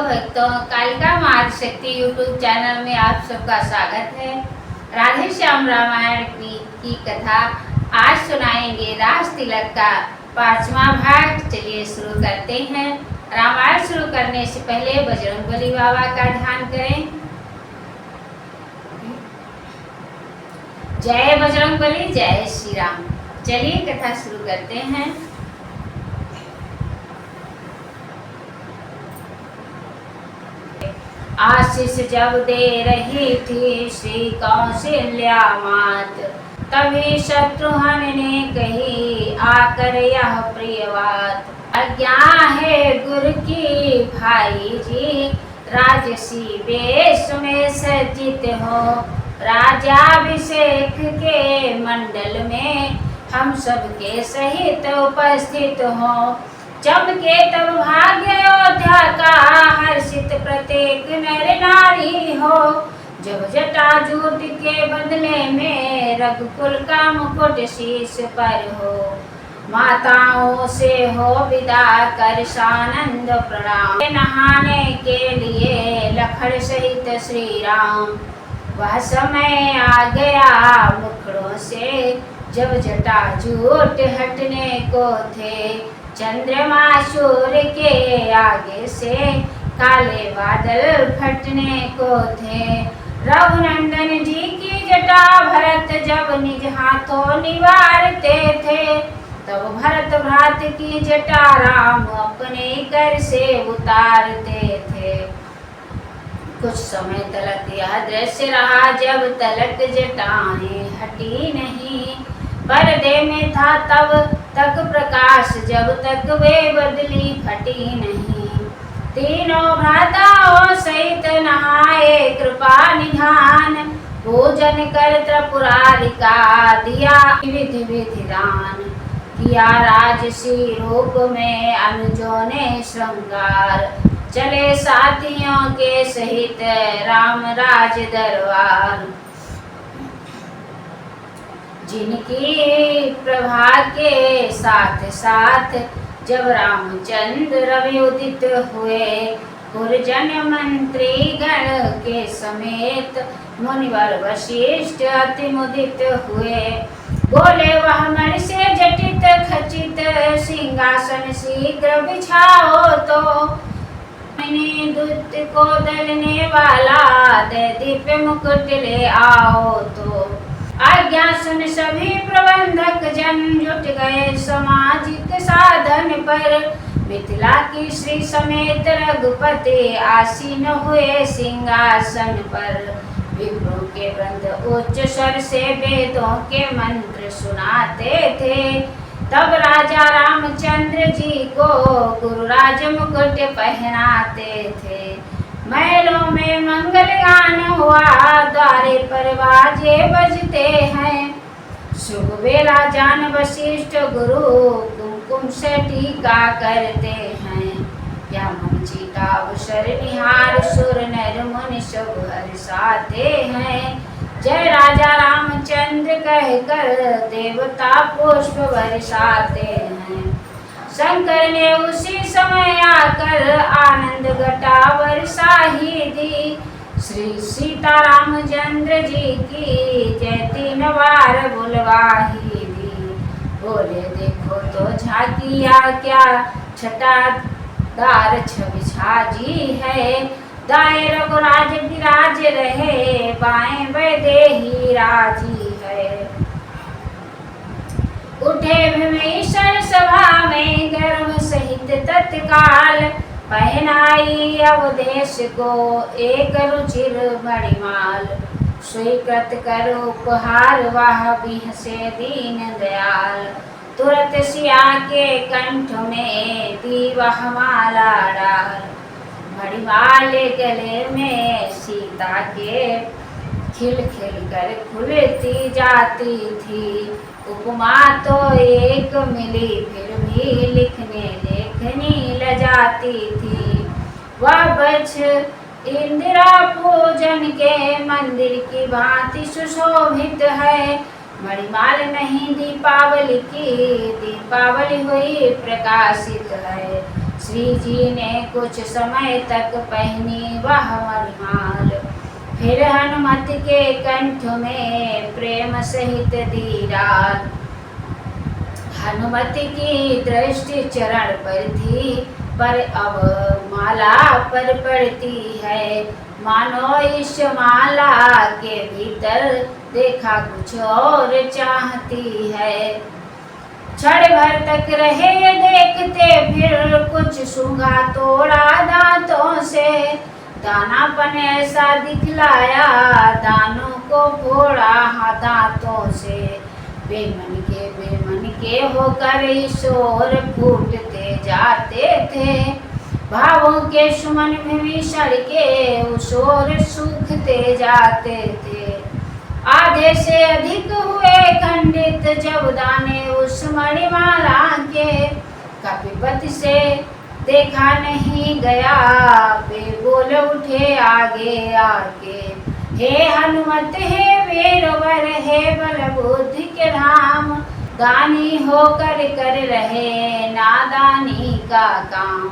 भक्तों, कालिका मार्ग शक्ति यूट्यूब चैनल में आप सबका स्वागत है। राधे श्याम रामायण की कथा आज सुनाएंगे। रास तिलक का 5वां भाग। चलिए शुरू करते हैं। रामायण शुरू करने से पहले बजरंगबली बाबा का ध्यान करें। जय बजरंगबली, जय श्री राम। चलिए कथा शुरू करते हैं। आशीष जब दे रही थी श्री कौशल्या मात, तभी शत्रुघ्न ने कही आकर यह प्रिय बात। आज्ञा है गुरु की भाई जी, राजसी वेश में सज्जित हो। राजाभिषेक के मंडल में हम सबके सहित उपस्थित हो। चमके तब भाग्य अयोध्या का, हर्षित प्रत्येक नर नारी हो। जब जटाजूट के बदले में रघुकुल का मुकुट शीश पर हो। माताओं से हो विदा कर सानंद प्रणाम, नहाने के लिए लखन सहित श्री राम। वह समय आ गया मुखड़ों से, जब जटाजूट हटने को थे। चंद्रमा सूर्य के आगे से काले बादल फटने को थे। रघुनंदन जी की जटा भरत जब निज हाथों निवारते थे, तब भरत भ्रात की जटा राम अपने कर से उतारते थे। कुछ समय तलक यह दृश्य रहा, जब तलक जटाएं हटी नहीं। पर्दे में था तब तक प्रकाश, जब तक वे बदली फटी नहीं। तीनों भ्राताओं सहित नहाए कृपा निधान, पूजन कर त्रिपुरारि का दिया विधि विधिदान। किया राजसी रूप में अनुजों ने श्रृंगार, चले साथियों के सहित राम राज दरबार। जिनकी प्रभा के साथ साथ जब रामचंद्र रवि उदित हुए, गुरजन मंत्री गण के समेत मुनिवर वशिष्ठ अति मुदित हुए। बोले वह मन से जटित खचित, सिंहासन शीघ्र बिछाओ तो। मैंने दूत को दलने वाला, दे दीप मुकुट ले आओ तो। आज्ञा सुन सभी प्रबंधक जन, जुट गए सामाजिक साधन पर। मिथिला की श्री समेत रघुपति आसीन हुए सिंहासन पर। विप्रों के वृंद उच्च स्वर से वेदों के मंत्र सुनाते थे। तब राजा रामचंद्र जी को गुरुराज मुकुट पहनाते थे। महलों में मंगल गान हुआ, द्वारे पर बाजे बजते हैं। शुभ बेला जान वशिष्ठ गुरु, कुमकुम से टीका करते हैं। क्या मंची का अवसर निहार, सुर नर मुनि सब हर्षाते हैं। जय राजा रामचंद्र कहकर देवता पुष्प बरसाते हैं। शंकर ने उसी समय आकर आनंद घटा वर्षा ही दी। श्री सीता रामचंद्र जी की जय 3 बार बुलवाही दी। बोले देखो तो झाकिया क्या छटादार छवि छाजी है। दाएं रघुराज विराज रहे, बाएं वैदेही राजी है। उठे भीषण सभा में गर्व सहित तत्काल, पहनाई अवदेश को एक रुचिर मणिमाल। स्वीकृत कर उपहार वह बिहसे दीन दयाल। तुरंत सिया के कंठ में दी वह माला डाल। मणिमाल गले में सीता के खिल खिल कर खुलती जाती थी। उपमा तो एक मिली, फिर भी लिखने लेखनी लजाती थी। वह बच इंदिरा पूजन के मंदिर की भांति सुशोभित है। मणिमाल नहीं दीपावली की, दीपावली हुई प्रकाशित है। श्री जी ने कुछ समय तक पहनी वह मणिमाल, फिर हनुमत के कंठ में प्रेम सहित दी डाल। हनुमत की दृष्टि चरण पर थी, पर अब माला पर पड़ती है। मानो इस माला के भीतर देखा कुछ और चाहती है। क्षण भर तक रहे देखते, फिर कुछ सूंघा तोड़ा दांतों से। दानापन ऐसा दिखलाया, दानों को फोड़ा दांतों से। बेमन के होकर ईश्वर फूटते जाते थे, भावों के सुमन विभीषण के उशोर सूखते जाते थे। आधे से अधिक हुए खंडित जब दाने उस मणिमाला के, कपिपति से देखा नहीं गया, वे बोल उठे आगे आगे। हे हनुमत हे वीरवर, हे बल बुद्धि के धाम, दानी होकर कर रहे नादानी का काम।